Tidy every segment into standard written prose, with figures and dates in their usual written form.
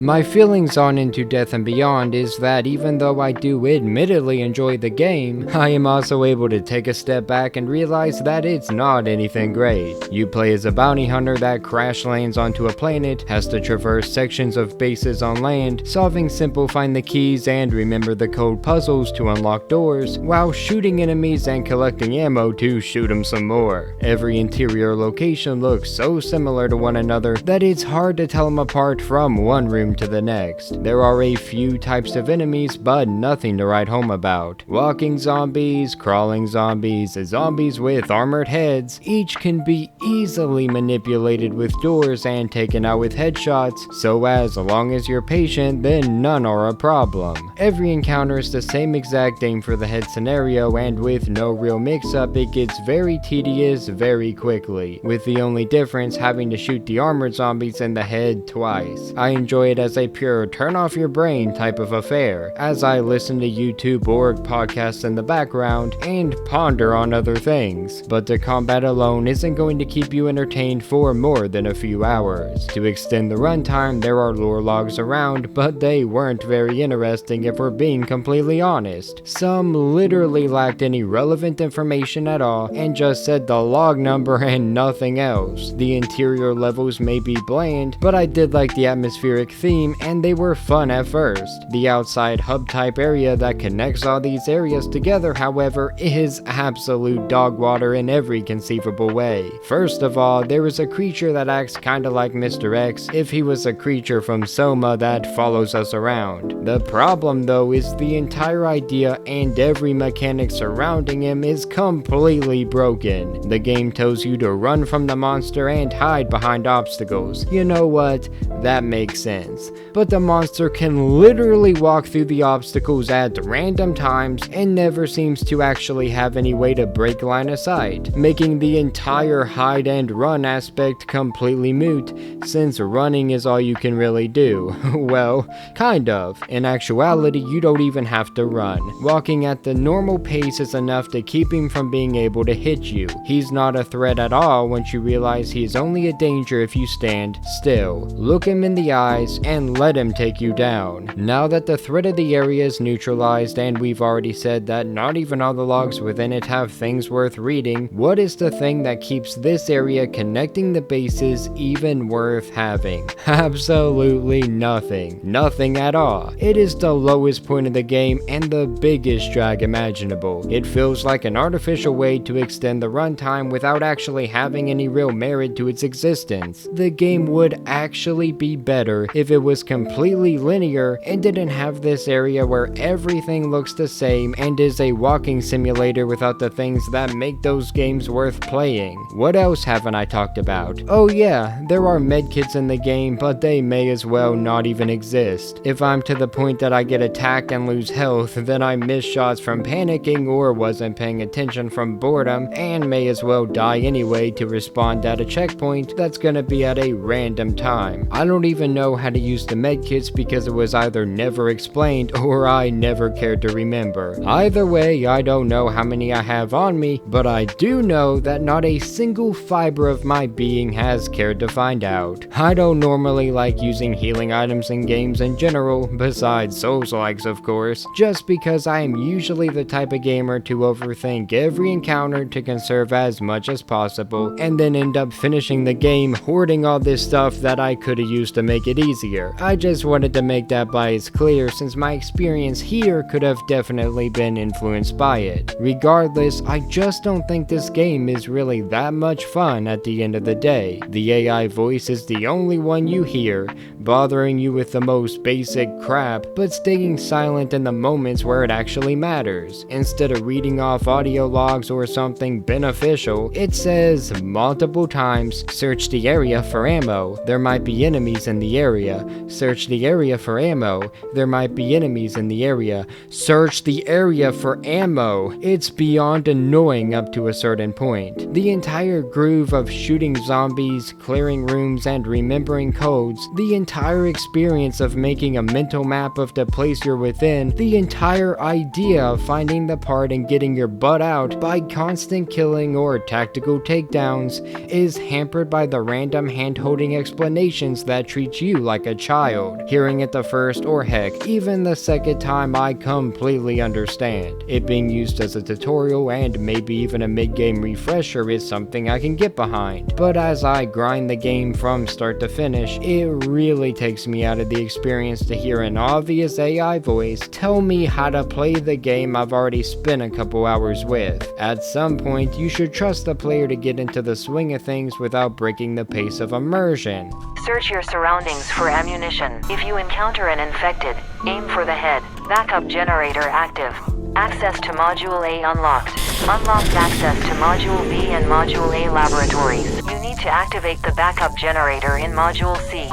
My feelings on Into Death and Beyond is that even though I do admittedly enjoy the game, I am also able to take a step back and realize that it's not anything great. You play as a bounty hunter that crash lands onto a planet, has to traverse sections of bases on land, solving simple find the keys and remember the code puzzles to unlock doors, while shooting enemies and collecting ammo to shoot them some more. Every interior location looks so similar to one another that it's hard to tell them apart from one room to the next. There are a few types of enemies, but nothing to write home about. Walking zombies, crawling zombies, zombies with armored heads, each can be easily manipulated with doors and taken out with headshots, so as long as you're patient, then none are a problem. Every encounter is the same exact aim for the head scenario, and with no real mix-up, it gets very tedious very quickly, with the only difference having to shoot the armored zombies in the head twice. I enjoy it as a pure turn off your brain type of affair, as I listen to YouTube or podcasts in the background and ponder on other things, but the combat alone isn't going to keep you entertained for more than a few hours. To extend the runtime, there are lore logs around, but they weren't very interesting if we're being completely honest. Some literally lacked any relevant information at all and just said the log number and nothing else. The interior levels may be bland, but I did like the atmospheric theme and they were fun at first. The outside hub type area that connects all these areas together, however, is absolute dog water in every conceivable way. First of all, there is a creature that acts kinda like Mr. X if he was a creature from Soma that follows us around. The problem though is the entire idea and every mechanic surrounding him is completely broken. The game tells you to run from the monster and hide behind obstacles. You know what? That makes sense. But the monster can literally walk through the obstacles at random times and never seems to actually have any way to break line of sight, making the entire hide and run aspect completely moot, since running is all you can really do. Well, kind of. In actuality, you don't even have to run. Walking at the normal pace is enough to keep him from being able to hit you. He's not a threat at all once you realize he's only a danger if you stand still. Look him in the eyes and let him take you down. Now that the threat of the area is neutralized and we've already said that not even all the logs within it have things worth reading, what is the thing that keeps this area connecting the bases even worth having? Absolutely nothing. Nothing at all. It is the lowest point of the game and the biggest drag imaginable. It feels like an artificial way to extend the runtime without actually having any real merit to its existence. The game would actually be better if it was completely linear and didn't have this area where everything looks the same and is a walking simulator without the things that make those games worth playing. What else haven't I talked about? Oh yeah, there are medkits in the game, but they may as well not even exist. If I'm to the point that I get attacked and lose health, then I miss shots from panicking or wasn't paying attention from boredom and may as well die anyway to respawn at a checkpoint that's gonna be at a random time. I don't even know how to use the medkits because it was either never explained or I never cared to remember. Either way, I don't know how many I have on me, but I do know that not a single fiber of my being has cared to find out. I don't normally like using healing items in games in general, besides Souls-likes of course, just because I am usually the type of gamer to overthink every encounter to conserve as much as possible, and then end up finishing the game hoarding all this stuff that I could have used to make it easier. I just wanted to make that bias clear since my experience here could have definitely been influenced by it. Regardless, I just don't think this game is really that much fun at the end of the day. The AI voice is the only one you hear, bothering you with the most basic crap, but staying silent in the moments where it actually matters. Instead of reading off audio logs or something beneficial, it says multiple times, search the area for ammo, there might be enemies in the area, search the area for ammo, there might be enemies in the area, search the area for ammo. It's beyond annoying up to a certain point. The entire groove of shooting zombies, clearing rooms, and remembering codes, the entire entire experience of making a mental map of the place you're within, the entire idea of finding the part and getting your butt out by constant killing or tactical takedowns is hampered by the random hand-holding explanations that treat you like a child. Hearing it the first, or heck, even the second time, I completely understand. It being used as a tutorial and maybe even a mid-game refresher is something I can get behind, but as I grind the game from start to finish, it really takes me out of the experience to hear an obvious AI voice tell me how to play the game I've already spent a couple hours with. At some point, you should trust the player to get into the swing of things without breaking the pace of immersion. Search your surroundings for ammunition. If you encounter an infected, aim for the head. Backup generator active. Access to Module A unlocked. Unlocked access to Module B and Module A laboratories. You need to activate the backup generator in Module C.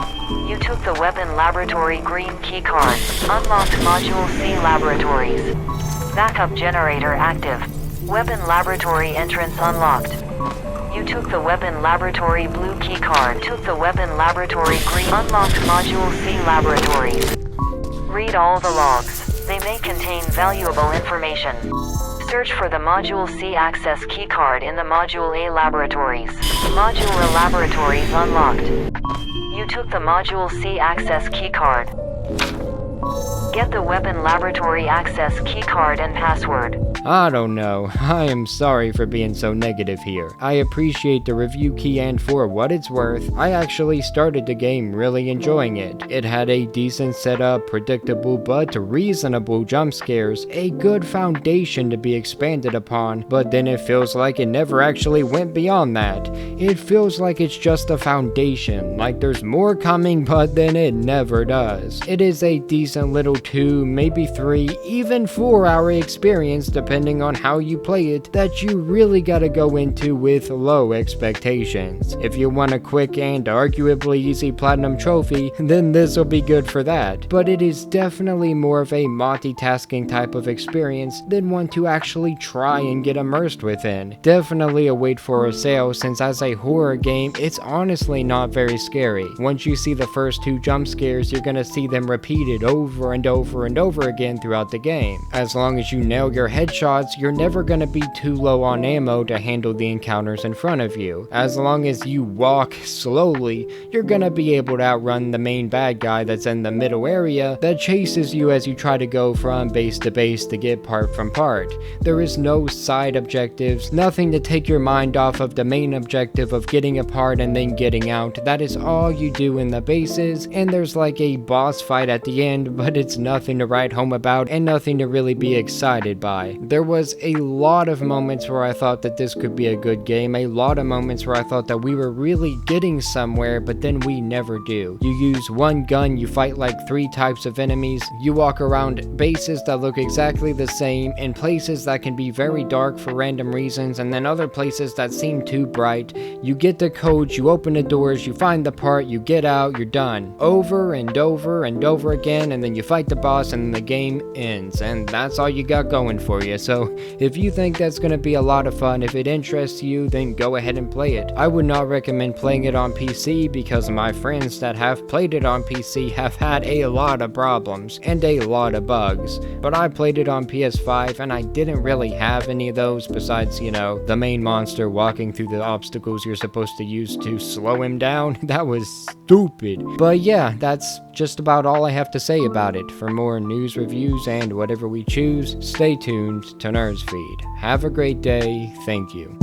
You took the weapon laboratory green keycard. Unlocked Module C laboratories. Backup generator active. Weapon laboratory entrance unlocked. You took the weapon laboratory blue keycard. Took the weapon laboratory green. Unlocked Module C laboratories. Read all the logs. They may contain valuable information. Search for the Module C access keycard in the Module A laboratories. Module A laboratories unlocked. You took the Module C access keycard. Get the weapon laboratory access keycard and password. I don't know, I am sorry for being so negative here. I appreciate the review key, and for what it's worth, I actually started the game really enjoying it. It had a decent setup, predictable but reasonable jump scares, a good foundation to be expanded upon, but then it feels like it never actually went beyond that. It feels like it's just a foundation, like there's more coming, but then it never does. It is a decent little 2, maybe 3, even 4-hour experience depending on how you play it that you really gotta go into with low expectations. If you want a quick and arguably easy platinum trophy, then this'll be good for that, but it is definitely more of a multitasking type of experience than one to actually try and get immersed within. Definitely a wait for a sale, since as a horror game, it's honestly not very scary. Once you see the first 2 jump scares, you're gonna see them repeated over and over and over again throughout the game. As long as you nail your headshots, you're never gonna be too low on ammo to handle the encounters in front of you. As long as you walk slowly, you're gonna be able to outrun the main bad guy that's in the middle area that chases you as you try to go from base to base to get part from part. There is no side objectives, nothing to take your mind off of the main objective of getting a part and then getting out. That is all you do in the bases, and there's like a boss fight at the end, but it's nothing to write home about and nothing to really be excited by. There was a lot of moments where I thought that this could be a good game, a lot of moments where I thought that we were really getting somewhere, but then we never do. You use one gun, you fight like 3 types of enemies, you walk around bases that look exactly the same, in places that can be very dark for random reasons, and then other places that seem too bright. You get the codes, you open the doors, you find the part, you get out, you're done. Over and over and over again, and then you fight the boss and then the game ends, and that's all you got going for you. So if you think that's gonna be a lot of fun, if it interests you, then go ahead and play it. I would not recommend playing it on PC because my friends that have played it on PC have had a lot of problems and a lot of bugs, but I played it on PS5 and I didn't really have any of those besides, you know, the main monster walking through the obstacles you're supposed to use to slow him down. That was stupid. But yeah, that's just about all I have to say about it. For more news, reviews, and whatever we choose, stay tuned to Nerdsfeed. Have a great day. Thank you.